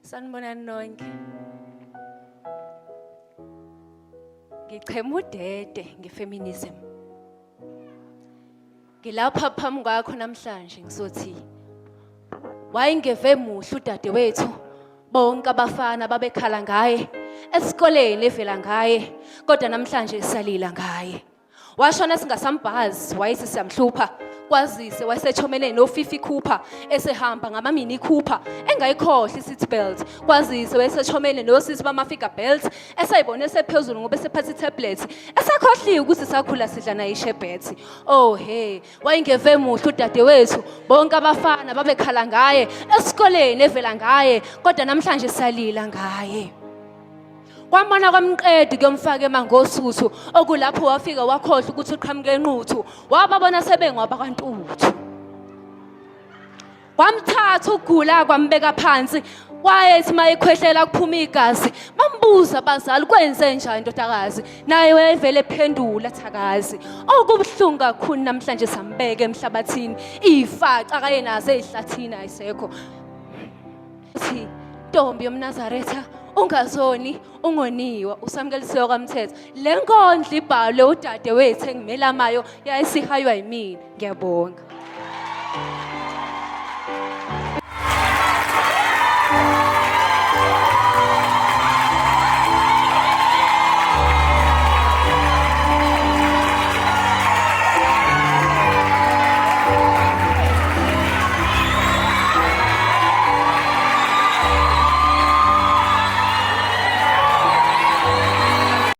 Sanibonani nonke. Ngichema udede ngefeminism. Ngilapha phambi kwakho namhlanje ngisothi wayengeve muhle udadewethu bonke abafana babekhala ngaye esikoleni evela ngaye kodwa namhlanje salila ngaye. Washona singasambazi wayesiyamhlupha kwazise wayesethomele noFifi Cooper esehamba ngama-Mini Cooper engayikhohle i-seat belt kwazise wayesethomele nosisi bama-figure belt esayibone sephezulu ngoba esephatha i-tablet esakhohliwe ukuthi sakhula sidla naye ishebhethi. Oh he wayengeve muhle udadewethu bonke abafana babekhala ngaye esikoleni evela ngaye kodwa namhlanje salila ngaye. Kwamana kwamqedi kuyomfaka emangosuthu okulapho wafika wakhohle ukuthi uqhamuke enquthu wababona sebengwaba kantuthu. Wamthatha ugula kwambeka phansi wayethi mayekhwehlela kuphuma igazi bambuza abazali kwenze njani ndodakazi naye wayevele ephendula thakazi. Okubuhlungu kakhulu namhlanje sambeka emhlabathini ifaca akayenazo ezihlathini ayisekho. Uthi Ntombi yomNazaretha ungazoni ungoniwa usamkelisiwe kwaMthetho le nkondlo ibhalwe udadewethu engimela mayo yayisihaywa yimina. Ngiyabonga.